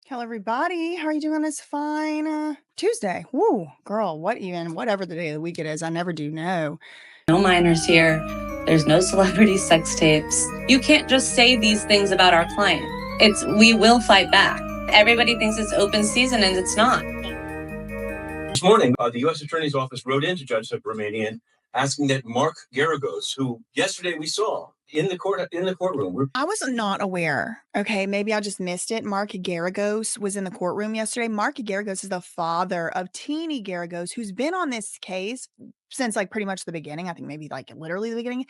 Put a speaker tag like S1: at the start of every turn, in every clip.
S1: Hello, everybody. How are you doing this fine Tuesday? Woo, girl, whatever the day of the week it is, I never do know.
S2: No minors here. There's no celebrity sex tapes. You can't just say these things about our client. We will fight back. Everybody thinks it's open season and it's not.
S3: This morning, the U.S. Attorney's Office wrote into Judge Subramanian asking that Mark Geragos, who yesterday we saw in the courtroom.
S1: I was not aware. Okay, maybe I just missed it. Mark Geragos was in the courtroom yesterday. Mark Geragos is the father of Teeny Geragos, who's been on this case since pretty much the beginning. I think maybe literally the beginning.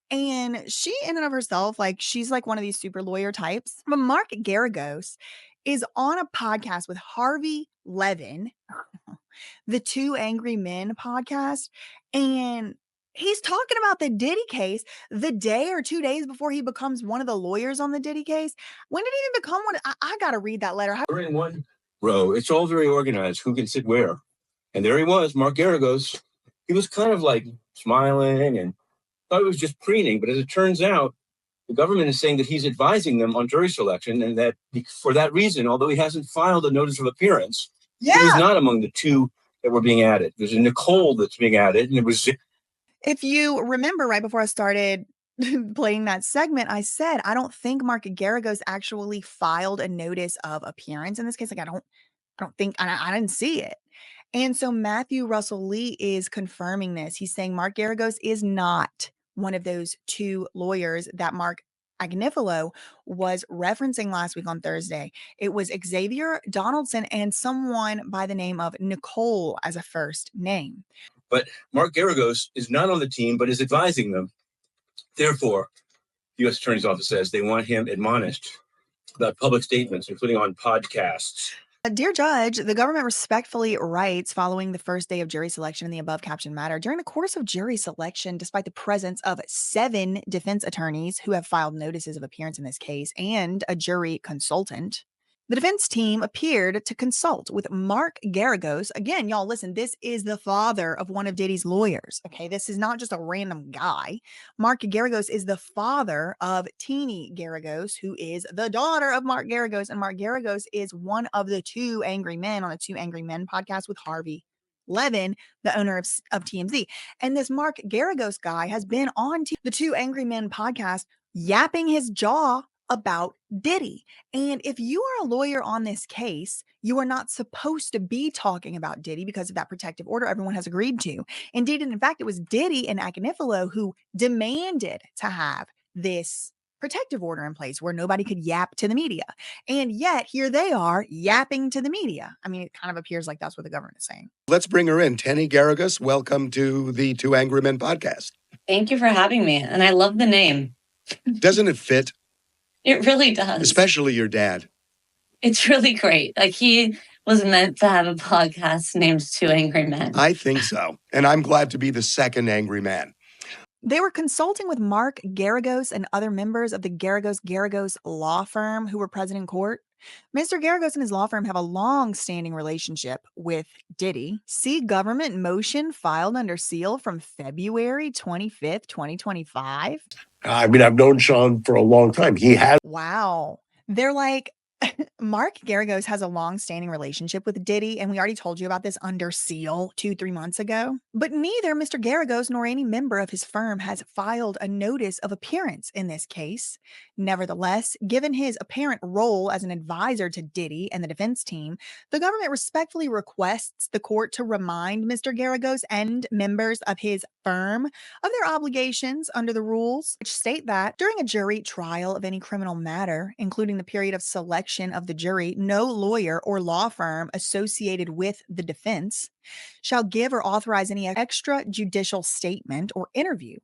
S1: And she in and of herself, she's one of these super lawyer types. But Mark Geragos is on a podcast with Harvey Levin, the Two Angry Men podcast, and he's talking about the Diddy case the day or 2 days before he becomes one of the lawyers on the Diddy case. When did he even become one? I got to read that letter.
S3: We're in one row. It's all very organized. Who can sit where? And there he was, Mark Geragos. He was kind of smiling and thought he was just preening. But as it turns out, the government is saying that he's advising them on jury selection, and that for that reason, although he hasn't filed a notice of appearance, he was not among the two that were being added. There's a Nicole that's being added, and it was.
S1: If you remember, right before I started playing that segment, I said I don't think Mark Geragos actually filed a notice of appearance in this case. I don't think I didn't see it. And so Matthew Russell Lee is confirming this. He's saying Mark Geragos is not one of those two lawyers that Mark Agnifilo was referencing last week on Thursday. It was Xavier Donaldson and someone by the name of Nicole as a first name.
S3: But Mark Geragos is not on the team, but is advising them. Therefore, the U.S. Attorney's Office says they want him admonished about public statements, including on podcasts.
S1: Dear Judge, the government respectfully writes, following the first day of jury selection in the above captioned matter, during the course of jury selection, despite the presence of 7 defense attorneys who have filed notices of appearance in this case and a jury consultant, the defense team appeared to consult with Mark Geragos. Again, y'all, listen, this is the father of one of Diddy's lawyers. Okay, this is not just a random guy. Mark Geragos is the father of Teeny Geragos, who is the daughter of Mark Geragos. And Mark Geragos is one of the two angry men on the Two Angry Men podcast with Harvey Levin, the owner of TMZ. And this Mark Geragos guy has been on the Two Angry Men podcast yapping his jaw about Diddy. And if you are a lawyer on this case, you are not supposed to be talking about Diddy because of that protective order everyone has agreed to. Indeed, and in fact, it was Diddy and Agnifilo who demanded to have this protective order in place where nobody could yap to the media. And yet here they are yapping to the media. I mean, it kind of appears like that's what the government is saying.
S4: Let's bring her in. Teeny Geragos, welcome to the Two Angry Men podcast.
S2: Thank you for having me. And I love the name.
S4: Doesn't it fit?
S2: It really does.
S4: Especially your dad.
S2: It's really great. He was meant to have a podcast named Two Angry Men.
S4: I think so. And I'm glad to be the second angry man.
S1: They were consulting with Mark Geragos and other members of the Geragos law firm who were present in court. Mr. Geragos and his law firm have a long-standing relationship with Diddy. See government motion filed under seal from February 25th, 2025.
S5: I mean, I've known Sean for a long time. He has.
S1: Wow. They're like, Mark Geragos has a long-standing relationship with Diddy, and we already told you about this under seal 2-3 months ago. But neither Mr. Geragos nor any member of his firm has filed a notice of appearance in this case. Nevertheless, given his apparent role as an advisor to Diddy and the defense team, the government respectfully requests the court to remind Mr. Geragos and members of his firm of their obligations under the rules, which state that during a jury trial of any criminal matter, including the period of selection of the jury, no lawyer or law firm associated with the defense shall give or authorize any extrajudicial statement or interview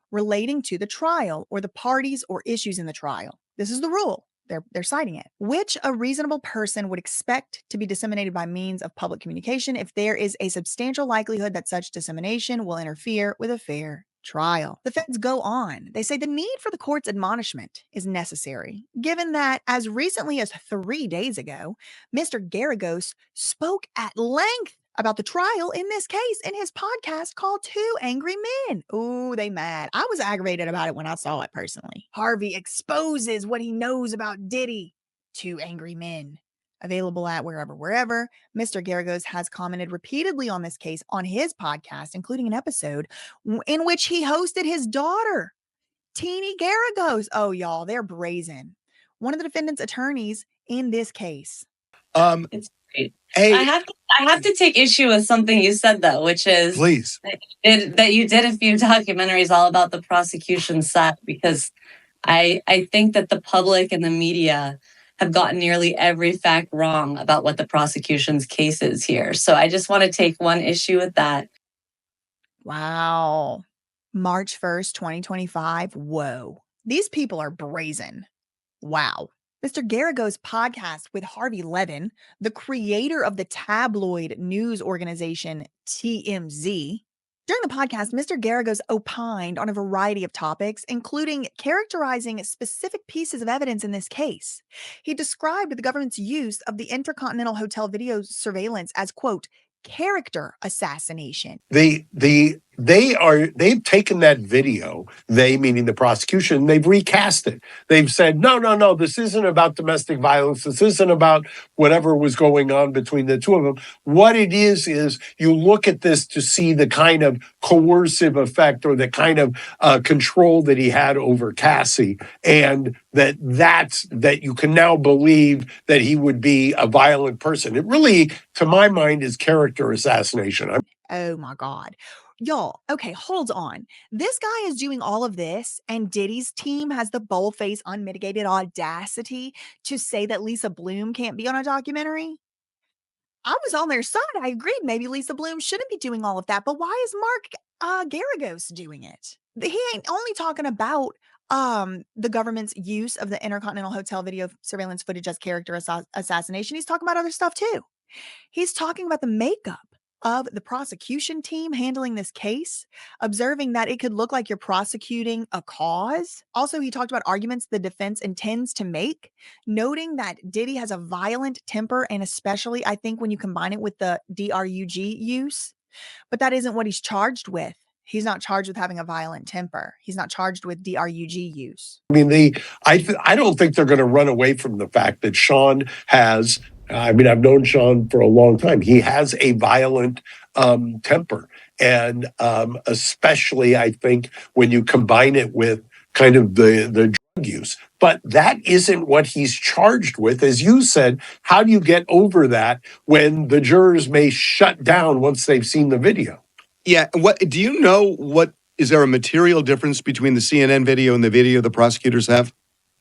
S1: relating to the trial or the parties or issues in the trial. This is the rule. They're citing it, which a reasonable person would expect to be disseminated by means of public communication if there is a substantial likelihood that such dissemination will interfere with a fair trial. The feds go on. They say the need for the court's admonishment is necessary, given that as recently as 3 days ago, Mr. Geragos spoke at length about the trial in this case in his podcast called Two Angry Men. Ooh, they mad. I was aggravated about it when I saw it personally. Harvey exposes what he knows about Diddy. Two Angry Men. Available at wherever. Mr. Geragos has commented repeatedly on this case on his podcast, including an episode in which he hosted his daughter, Teeny Geragos. Oh, y'all, they're brazen. One of the defendant's attorneys in this case.
S2: It's great.
S4: Hey,
S2: I have to take issue with something you said though, which is
S4: please.
S2: that you did a few documentaries all about the prosecution side, because I think that the public and the media have gotten nearly every fact wrong about what the prosecution's case is here. So I just want to take one issue with that.
S1: Wow. March 1st, 2025. Whoa. These people are brazen. Wow. Mr. Geragos' podcast with Harvey Levin, the creator of the tabloid news organization TMZ. During the podcast, Mr. Geragos opined on a variety of topics, including characterizing specific pieces of evidence in this case. He described the government's use of the Intercontinental Hotel video surveillance as, quote, character assassination.
S5: They've taken that video, they meaning the prosecution, they've recast it. They've said, no, this isn't about domestic violence. This isn't about whatever was going on between the two of them. What it is you look at this to see the kind of coercive effect or the kind of control that he had over Cassie, and that you can now believe that he would be a violent person. It really, to my mind, is character assassination.
S1: Oh my God. Y'all, okay, hold on. This guy is doing all of this, and Diddy's team has the bold-faced, unmitigated audacity to say that Lisa Bloom can't be on a documentary? I was on their side. I agreed maybe Lisa Bloom shouldn't be doing all of that, but why is Mark Geragos doing it? He ain't only talking about the government's use of the Intercontinental Hotel video surveillance footage as character assassination. He's talking about other stuff too. He's talking about the makeup of the prosecution team handling this case, observing that it could look like you're prosecuting a cause. Also, he talked about arguments the defense intends to make, noting that Diddy has a violent temper, and especially, I think, when you combine it with the DRUG use. But that isn't what he's charged with. He's not charged with having a violent temper. He's not charged with DRUG use.
S5: I mean, I don't think they're going to run away from the fact that Sean has. I've known Sean for a long time. He has a violent temper, and especially I think when you combine it with kind of the drug use. But that isn't what he's charged with, as you said. How do you get over that when the jurors may shut down once they've seen the video?
S4: Yeah. What do you know? What is there a material difference between the CNN video and the video the prosecutors have?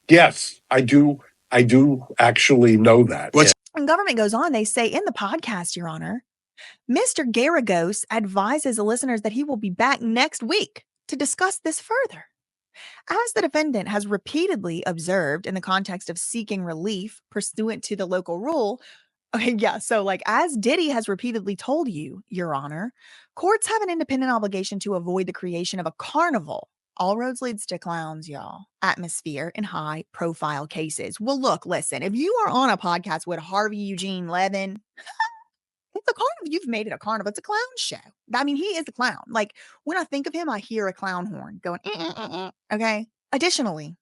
S5: Yes, I do. I do actually know that.
S1: And government goes on, they say in the podcast, Your Honor, Mr. Geragos advises the listeners that he will be back next week to discuss this further. As the defendant has repeatedly observed in the context of seeking relief pursuant to the local rule, as Diddy has repeatedly told you, Your Honor, courts have an independent obligation to avoid the creation of a carnival. All roads leads to clowns, y'all. Atmosphere in high-profile cases. Well, look, listen, if you are on a podcast with Harvey Eugene Levin, it's a carnival. You've made it a carnival. It's a clown show. I mean, he is a clown. Like, when I think of him, I hear a clown horn going, okay? Additionally,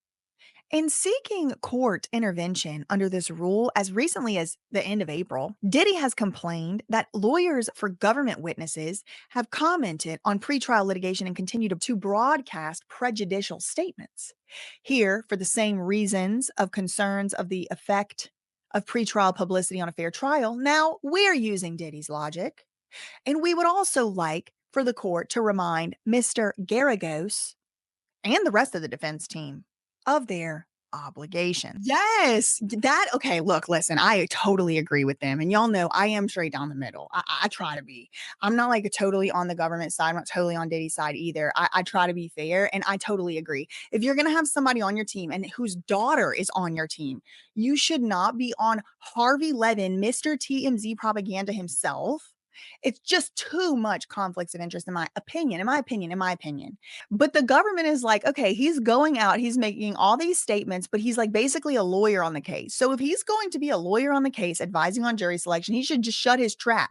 S1: in seeking court intervention under this rule as recently as the end of April, Diddy has complained that lawyers for government witnesses have commented on pretrial litigation and continue to broadcast prejudicial statements. Here, for the same reasons of concerns of the effect of pretrial publicity on a fair trial, now we're using Diddy's logic. And we would also like for the court to remind Mr. Geragos and the rest of the defense team of their obligation. Yes, okay, look, listen, I totally agree with them. And y'all know I am straight down the middle. I try to be. I'm not like totally on the government side. I'm not totally on Diddy's side either. I try to be fair, and I totally agree. If you're going to have somebody on your team and whose daughter is on your team, you should not be on Harvey Levin, Mr. TMZ propaganda himself. It's just too much conflicts of interest in my opinion. But the government is like, okay, he's going out, he's making all these statements, but he's like basically a lawyer on the case. So if he's going to be a lawyer on the case, advising on jury selection, he should just shut his trap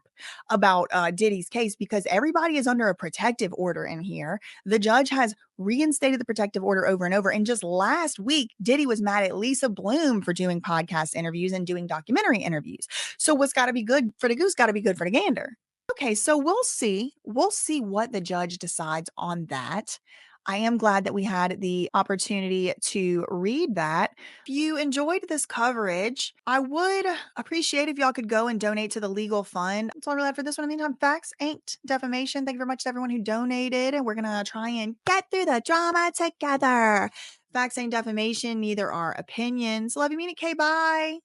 S1: about Diddy's case because everybody is under a protective order in here. The judge has reinstated the protective order over and over. And just last week, Diddy was mad at Lisa Bloom for doing podcast interviews and doing documentary interviews. So what's got to be good for the goose got to be good for the gander. Okay, so we'll see. We'll see what the judge decides on that. I am glad that we had the opportunity to read that. If you enjoyed this coverage, I would appreciate if y'all could go and donate to the legal fund. That's all I really have for this one. In the meantime, facts ain't defamation. Thank you very much to everyone who donated. And we're going to try and get through the drama together. Facts ain't defamation. Neither are opinions. Love you, mean it. Okay, bye.